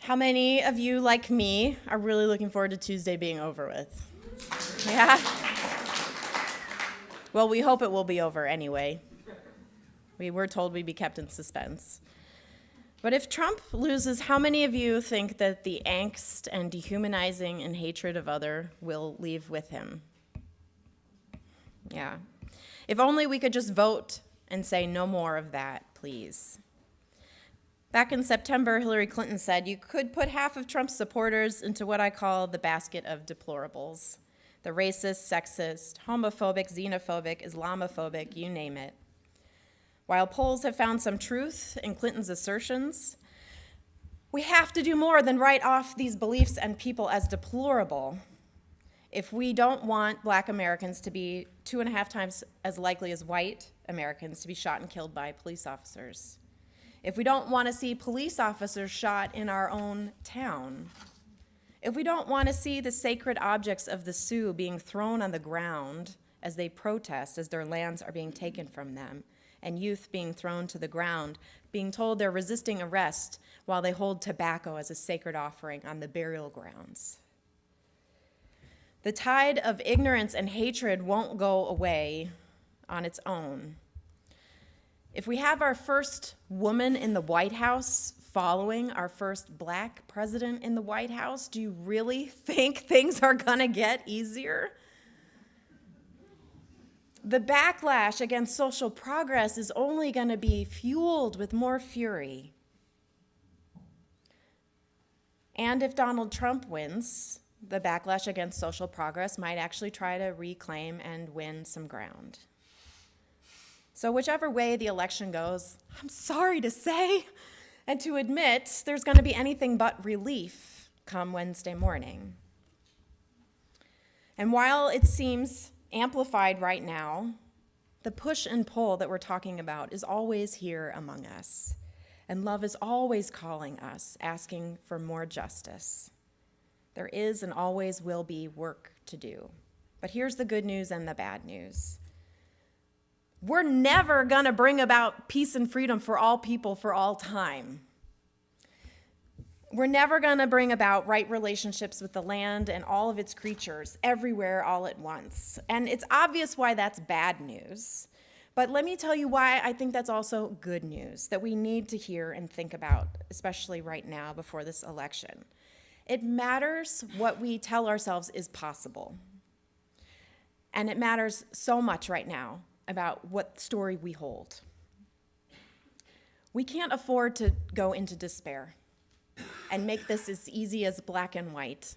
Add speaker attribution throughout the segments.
Speaker 1: How many of you, like me, are really looking forward to Tuesday being over with? Yeah? Well, we hope it will be over anyway. We were told we'd be kept in suspense. But if Trump loses, how many of you think that the angst and dehumanizing and hatred of other will leave with him? Yeah. If only we could just vote and say no more of that, please. Back in September, Hillary Clinton said you could put half of Trump's supporters into what I call the basket of deplorables. The racist, sexist, homophobic, xenophobic, Islamophobic, you name it. While polls have found some truth in Clinton's assertions, we have to do more than write off these beliefs and people as deplorable if we don't want Black Americans to be 2.5 times as likely as white Americans to be shot and killed by police officers. If we don't want to see police officers shot in our own town, if we don't want to see the sacred objects of the Sioux being thrown on the ground as they protest, as their lands are being taken from them, and youth being thrown to the ground, being told they're resisting arrest while they hold tobacco as a sacred offering on the burial grounds. The tide of ignorance and hatred won't go away on its own. If we have our first woman in the White House following our first Black president in the White House, do you really think things are gonna get easier? The backlash against social progress is only gonna be fueled with more fury. And if Donald Trump wins, the backlash against social progress might actually try to reclaim and win some ground. So whichever way the election goes, I'm sorry to say, and to admit, there's going to be anything but relief come Wednesday morning. And while it seems amplified right now, the push and pull that we're talking about is always here among us. And love is always calling us, asking for more justice. There is and always will be work to do. But here's the good news and the bad news. We're never going to bring about peace and freedom for all people for all time. We're never going to bring about right relationships with the land and all of its creatures everywhere all at once. And it's obvious why that's bad news. But let me tell you why I think that's also good news that we need to hear and think about, especially right now before this election. It matters what we tell ourselves is possible. And it matters so much right now about what story we hold. We can't afford to go into despair and make this as easy as black and white,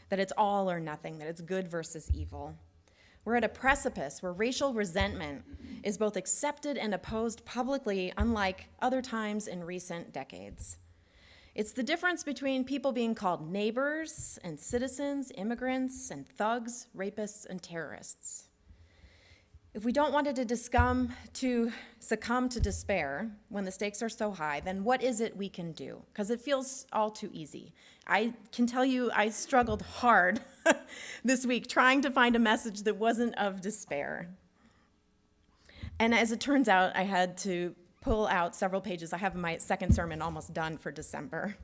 Speaker 1: that it's all or nothing, that it's good versus evil. We're at a precipice where racial resentment is both accepted and opposed publicly, unlike other times in recent decades. It's the difference between people being called neighbors and citizens, immigrants and thugs, rapists and terrorists. If we don't want it to succumb to despair when the stakes are so high, then what is it we can do? Because it feels all too easy. I can tell you I struggled hard this week trying to find a message that wasn't of despair. And as it turns out, I had to pull out several pages. I have my second sermon almost done for December.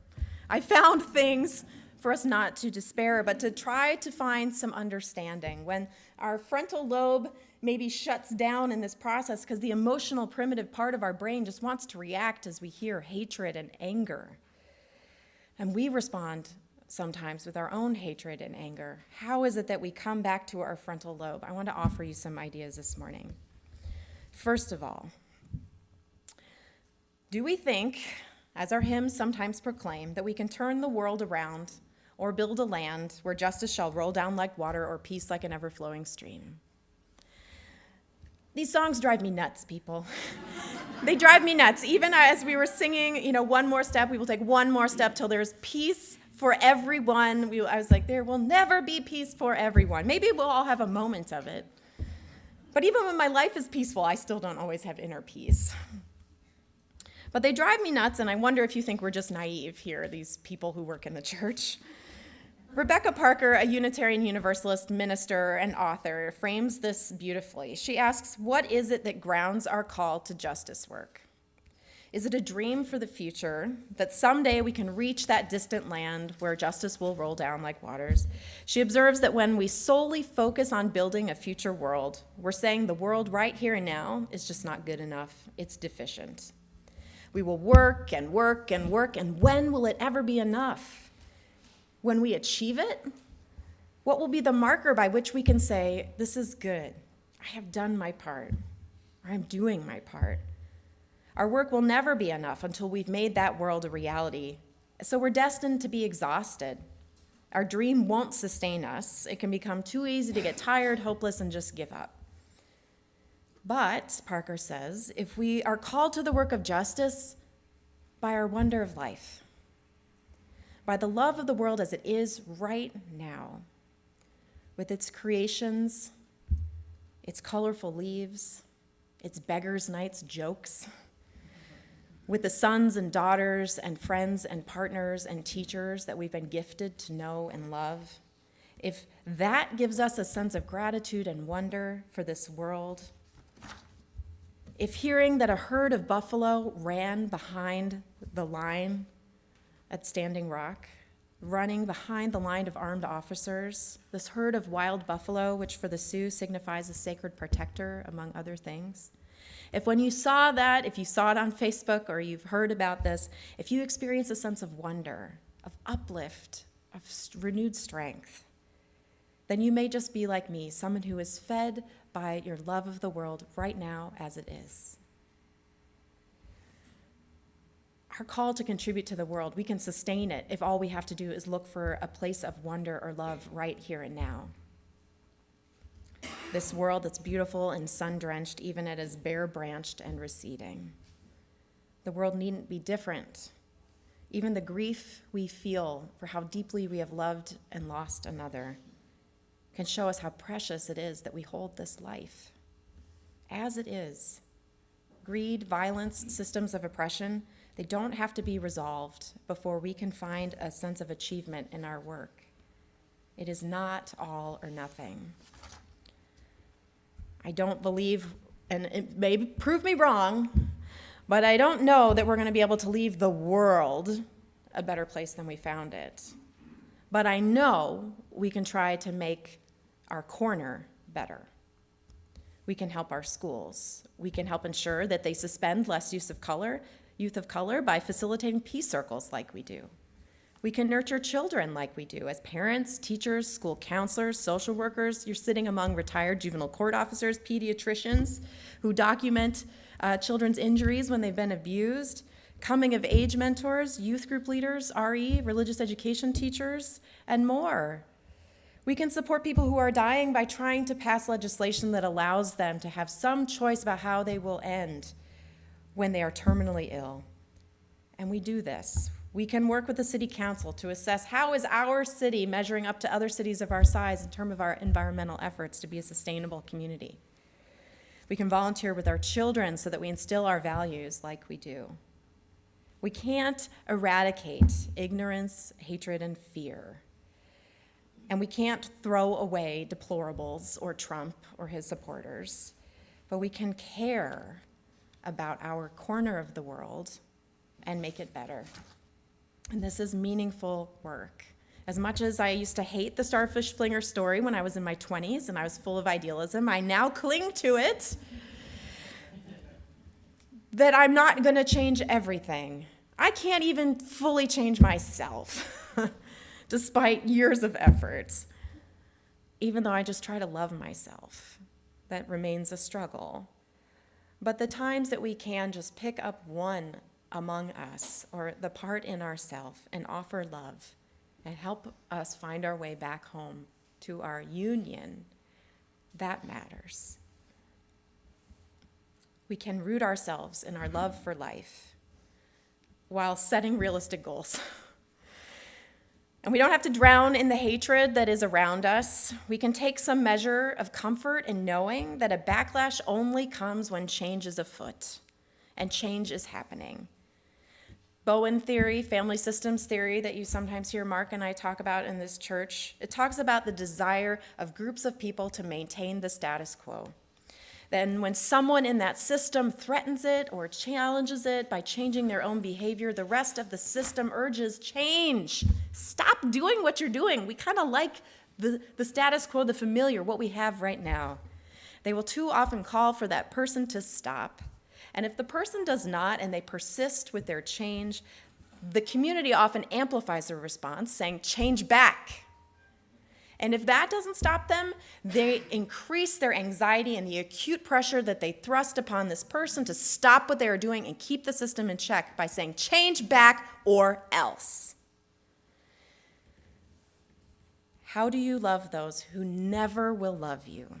Speaker 1: I found things for us not to despair, but to try to find some understanding. When our frontal lobe maybe shuts down in this process because the emotional primitive part of our brain just wants to react as we hear hatred and anger. And we respond sometimes with our own hatred and anger. How is it that we come back to our frontal lobe? I want to offer you some ideas this morning. First of all, do we think, as our hymns sometimes proclaim, that we can turn the world around or build a land where justice shall roll down like water or peace like an ever-flowing stream? These songs drive me nuts, people. They drive me nuts. Even as we were singing, one more step, we will take one more step till there's peace for everyone. I was like, there will never be peace for everyone. Maybe we'll all have a moment of it. But even when my life is peaceful, I still don't always have inner peace. But they drive me nuts, and I wonder if you think we're just naive here, these people who work in the church. Rebecca Parker, a Unitarian Universalist minister and author, frames this beautifully. She asks, what is it that grounds our call to justice work? Is it a dream for the future that someday we can reach that distant land where justice will roll down like waters? She observes that when we solely focus on building a future world, we're saying the world right here and now is just not good enough. It's deficient. We will work and work and work, and when will it ever be enough? When we achieve it, what will be the marker by which we can say, this is good, I have done my part, or I'm doing my part? Our work will never be enough until we've made that world a reality. So we're destined to be exhausted. Our dream won't sustain us. It can become too easy to get tired, hopeless, and just give up. But, Parker says, if we are called to the work of justice by our wonder of life, by the love of the world as it is right now, with its creations, its colorful leaves, its beggars' nights jokes, with the sons and daughters and friends and partners and teachers that we've been gifted to know and love, if that gives us a sense of gratitude and wonder for this world, if hearing that a herd of buffalo ran behind the line at Standing Rock, running behind the line of armed officers, this herd of wild buffalo, which for the Sioux signifies a sacred protector, among other things, if when you saw that, if you saw it on Facebook or you've heard about this, if you experience a sense of wonder, of uplift, of renewed strength, then you may just be like me, someone who is fed by your love of the world right now as it is. Our call to contribute to the world, we can sustain it if all we have to do is look for a place of wonder or love right here and now. This world that's beautiful and sun-drenched, even it is bare-branched and receding. The world needn't be different. Even the grief we feel for how deeply we have loved and lost another can show us how precious it is that we hold this life as it is. Greed, violence, systems of oppression, they don't have to be resolved before we can find a sense of achievement in our work. It is not all or nothing. I don't believe, and it may prove me wrong, but I don't know that we're going to be able to leave the world a better place than we found it. But I know we can try to make our corner better. We can help our schools. We can help ensure that they suspend less youth of color by facilitating peace circles like we do. We can nurture children like we do as parents, teachers, school counselors, social workers. You're sitting among retired juvenile court officers, pediatricians who document children's injuries when they've been abused, coming of age mentors, youth group leaders, RE, religious education teachers, and more. We can support people who are dying by trying to pass legislation that allows them to have some choice about how they will end when they are terminally ill. And we do this. We can work with the city council to assess how is our city measuring up to other cities of our size in terms of our environmental efforts to be a sustainable community. We can volunteer with our children so that we instill our values like we do. We can't eradicate ignorance, hatred, and fear. And we can't throw away deplorables or Trump or his supporters, but we can care about our corner of the world and make it better. And this is meaningful work. As much as I used to hate the starfish flinger story when I was in my 20s and I was full of idealism, I now cling to it that I'm not going to change everything. I can't even fully change myself, despite years of effort, even though I just try to love myself. That remains a struggle. But the times that we can just pick up one among us or the part in ourselves and offer love and help us find our way back home to our union, that matters. We can root ourselves in our love for life while setting realistic goals. And we don't have to drown in the hatred that is around us. We can take some measure of comfort in knowing that a backlash only comes when change is afoot and change is happening. Bowen theory, family systems theory that you sometimes hear Mark and I talk about in this church, it talks about the desire of groups of people to maintain the status quo. Then when someone in that system threatens it or challenges it by changing their own behavior, the rest of the system urges change. Stop doing what you're doing. We kind of like the status quo, the familiar, what we have right now. They will too often call for that person to stop. And if the person does not and they persist with their change, the community often amplifies their response, saying, change back. And if that doesn't stop them, they increase their anxiety and the acute pressure that they thrust upon this person to stop what they are doing and keep the system in check by saying, change back or else. How do you love those who never will love you,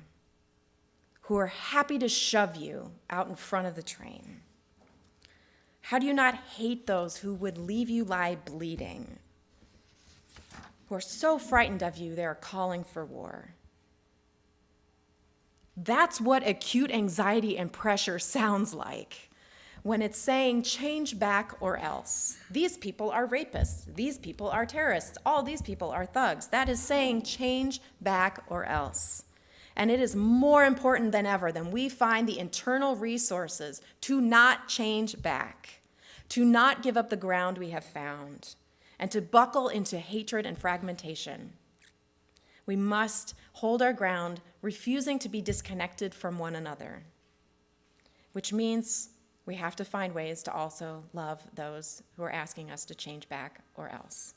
Speaker 1: who are happy to shove you out in front of the train? How do you not hate those who would leave you lie bleeding, who are so frightened of you they are calling for war? That's what acute anxiety and pressure sounds like when it's saying change back or else. These people are rapists. These people are terrorists. All these people are thugs. That is saying change back or else. And it is more important than ever that we find the internal resources to not change back, to not give up the ground we have found, and to buckle into hatred and fragmentation. We must hold our ground, refusing to be disconnected from one another, which means we have to find ways to also love those who are asking us to change back or else.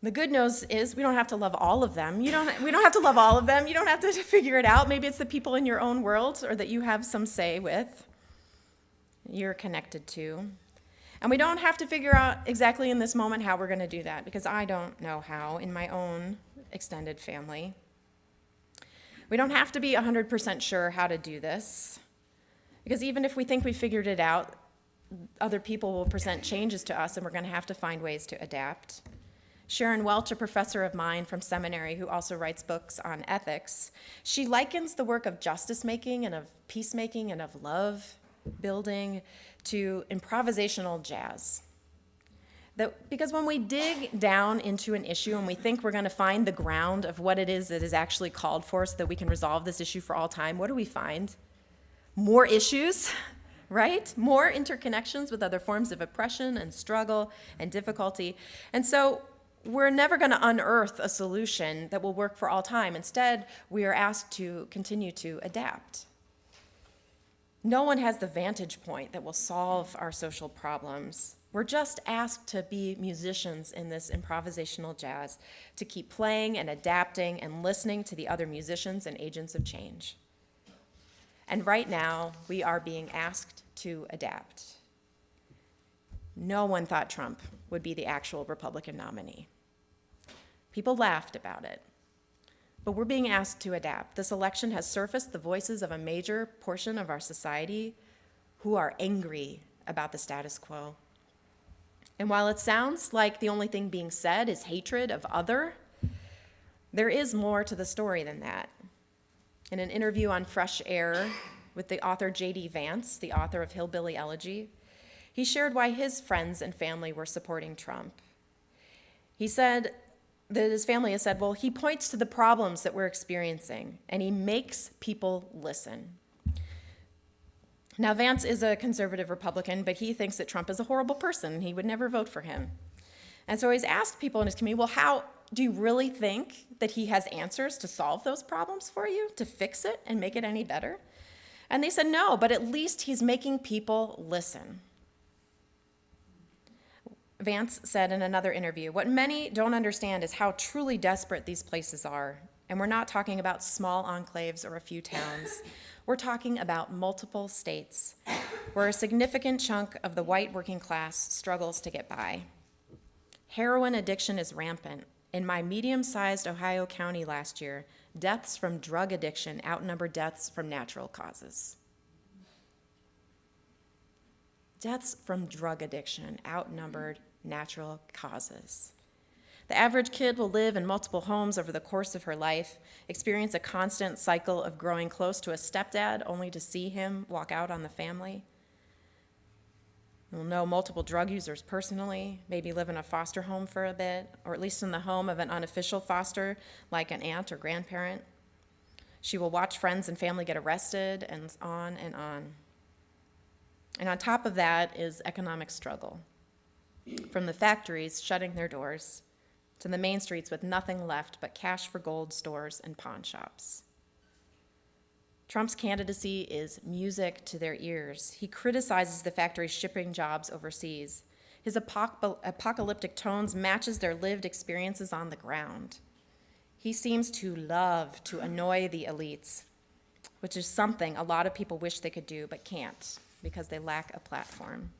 Speaker 1: The good news is we don't have to love all of them. We don't have to love all of them. You don't have to figure it out. Maybe it's the people in your own world or that you have some say with, you're connected to. And we don't have to figure out exactly in this moment how we're going to do that, because I don't know how in my own extended family. We don't have to be 100% sure how to do this, because even if we think we figured it out, other people will present changes to us and we're going to have to find ways to adapt. Sharon Welch, a professor of mine from seminary who also writes books on ethics, she likens the work of justice-making and of peacemaking and of love building to improvisational jazz. Because when we dig down into an issue and we think we're going to find the ground of what it is that is actually called for so that we can resolve this issue for all time, what do we find? More issues, right? More interconnections with other forms of oppression and struggle and difficulty. And so we're never going to unearth a solution that will work for all time. Instead, we are asked to continue to adapt. No one has the vantage point that will solve our social problems. We're just asked to be musicians in this improvisational jazz, to keep playing and adapting and listening to the other musicians and agents of change. And right now, we are being asked to adapt. No one thought Trump would be the actual Republican nominee. People laughed about it. But we're being asked to adapt. This election has surfaced the voices of a major portion of our society who are angry about the status quo. And while it sounds like the only thing being said is hatred of other, there is more to the story than that. In an interview on Fresh Air with the author J.D. Vance, the author of Hillbilly Elegy, he shared why his friends and family were supporting Trump. He said that his family has said, well, he points to the problems that we're experiencing, and he makes people listen. Now, Vance is a conservative Republican, but he thinks that Trump is a horrible person. He would never vote for him. And so he's asked people in his community, well, how do you really think that he has answers to solve those problems for you, to fix it and make it any better? And they said, no, but at least he's making people listen. Vance said in another interview, what many don't understand is how truly desperate these places are. And we're not talking about small enclaves or a few towns. We're talking about multiple states where a significant chunk of the white working class struggles to get by. Heroin addiction is rampant. In my medium-sized Ohio county last year, deaths from drug addiction outnumber deaths from natural causes. Deaths from drug addiction outnumbered natural causes. The average kid will live in multiple homes over the course of her life, experience a constant cycle of growing close to a stepdad only to see him walk out on the family. We'll know multiple drug users personally, maybe live in a foster home for a bit, or at least in the home of an unofficial foster, like an aunt or grandparent. She will watch friends and family get arrested, and on and on. And on top of that is economic struggle. From the factories shutting their doors to the main streets with nothing left but cash for gold stores and pawn shops. Trump's candidacy is music to their ears. He criticizes the factories shipping jobs overseas. His apocalyptic tones matches their lived experiences on the ground. He seems to love to annoy the elites, which is something a lot of people wish they could do but can't because they lack a platform.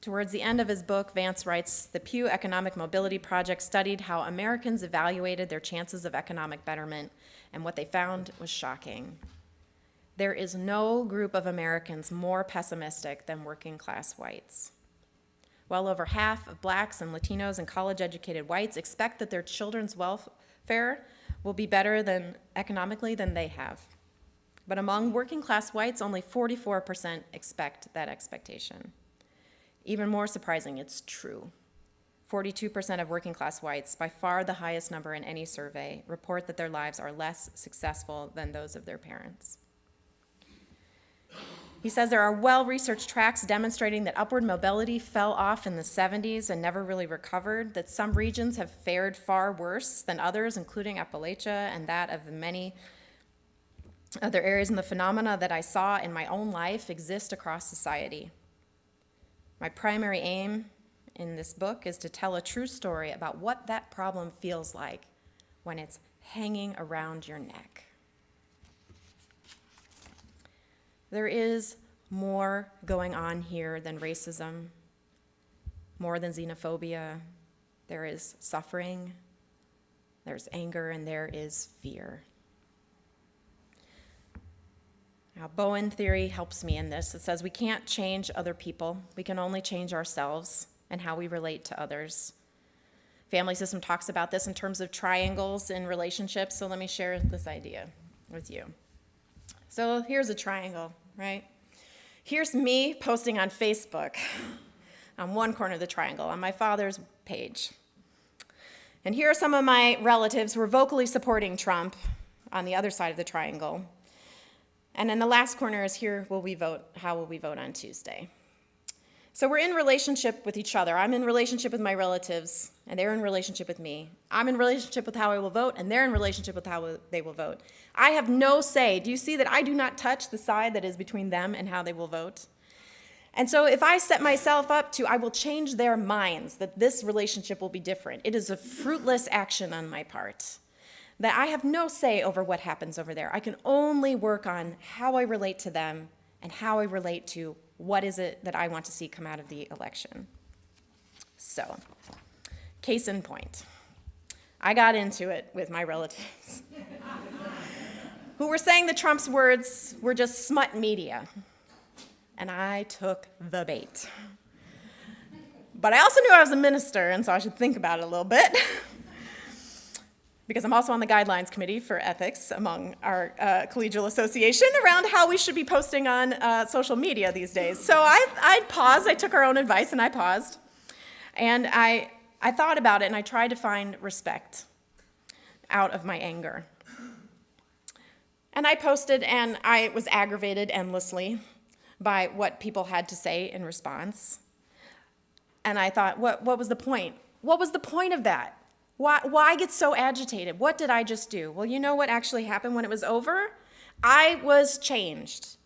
Speaker 1: Towards the end of his book, Vance writes, the Pew Economic Mobility Project studied how Americans evaluated their chances of economic betterment, and what they found was shocking. There is no group of Americans more pessimistic than working class whites. Well over half of blacks and Latinos and college-educated whites expect that their children's welfare will be better economically than they have. But among working class whites, only 44% expect that expectation. Even more surprising, it's true. 42% of working class whites, by far the highest number in any survey, report that their lives are less successful than those of their parents. He says there are well-researched tracks demonstrating that upward mobility fell off in the 70s and never really recovered, that some regions have fared far worse than others, including Appalachia and that of many other areas, and the phenomena that I saw in my own life exist across society. My primary aim in this book is to tell a true story about what that problem feels like when it's hanging around your neck. There is more going on here than racism, more than xenophobia. There is suffering, there's anger, and there is fear. Now, Bowen theory helps me in this. It says we can't change other people. We can only change ourselves and how we relate to others. Family system talks about this in terms of triangles in relationships, so let me share this idea with you. So here's a triangle, right? Here's me posting on Facebook on one corner of the triangle, on my father's page. And here are some of my relatives who are vocally supporting Trump on the other side of the triangle. And in the last corner is here will we vote, how will we vote on Tuesday? So we're in relationship with each other. I'm in relationship with my relatives, and they're in relationship with me. I'm in relationship with how I will vote, and they're in relationship with how they will vote. I have no say. Do you see that I do not touch the side that is between them and how they will vote? And so if I set myself up to, I will change their minds, that this relationship will be different. It is a fruitless action on my part. That I have no say over what happens over there. I can only work on how I relate to them and how I relate to what is it that I want to see come out of the election. So, case in point, I got into it with my relatives who were saying that Trump's words were just smut media, and I took the bait. But I also knew I was a minister, and so I should think about it a little bit. Because I'm also on the guidelines committee for ethics among our collegial association around how we should be posting on social media these days. So I paused, I took our own advice and I paused. And I thought about it and I tried to find respect out of my anger. And I posted and I was aggravated endlessly by what people had to say in response. And I thought, what was the point? What was the point of that? Why get so agitated? What did I just do? Well, you know what actually happened when it was over? I was changed.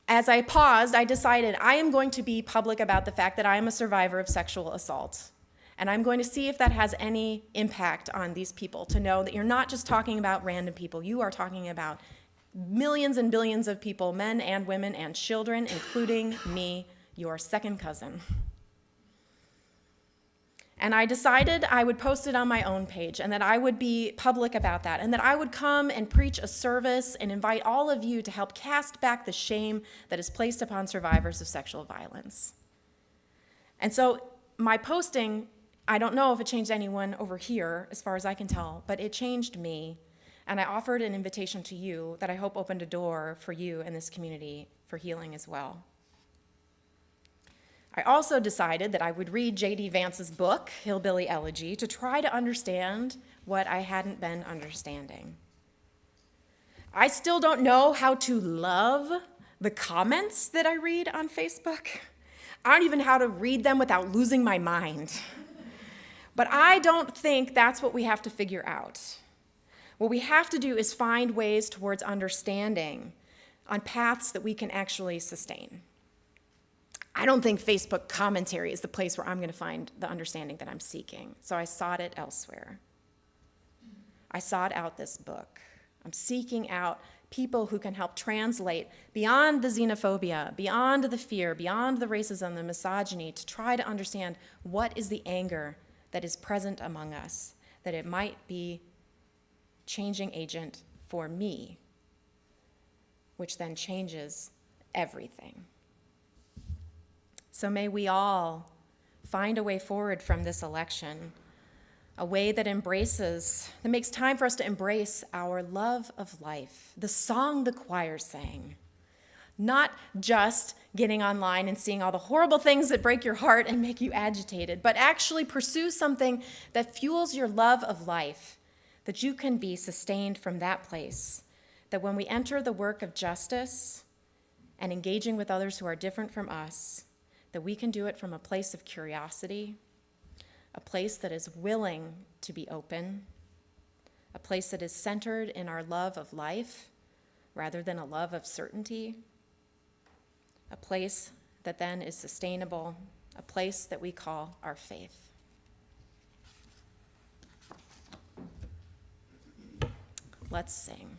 Speaker 1: As I paused, I decided I am going to be public about the fact that I am a survivor of sexual assault. And I'm going to see if that has any impact on these people, to know that you're not just talking about random people. You are talking about millions and billions of people, men and women and children, including me, your second cousin. And I decided I would post it on my own page and that I would be public about that and that I would come and preach a service and invite all of you to help cast back the shame that is placed upon survivors of sexual violence. And so my posting, I don't know if it changed anyone over here as far as I can tell, but it changed me. And I offered an invitation to you that I hope opened a door for you in this community for healing as well. I also decided that I would read J.D. Vance's book, Hillbilly Elegy, to try to understand what I hadn't been understanding. I still don't know how to love the comments that I read on Facebook. I don't even know how to read them without losing my mind. But I don't think that's what we have to figure out. What we have to do is find ways towards understanding on paths that we can actually sustain. I don't think Facebook commentary is the place where I'm going to find the understanding that I'm seeking. So I sought it elsewhere. I sought out this book. I'm seeking out people who can help translate beyond the xenophobia, beyond the fear, beyond the racism, the misogyny, to try to understand what is the anger that is present among us, that it might be changing agent for me, which then changes everything. So may we all find a way forward from this election, a way that makes time for us to embrace our love of life, the song the choir sang. Not just getting online and seeing all the horrible things that break your heart and make you agitated, but actually pursue something that fuels your love of life, that you can be sustained from that place, that when we enter the work of justice and engaging with others who are different from us, that we can do it from a place of curiosity, a place that is willing to be open, a place that is centered in our love of life rather than a love of certainty, a place that then is sustainable, a place that we call our faith. Let's sing.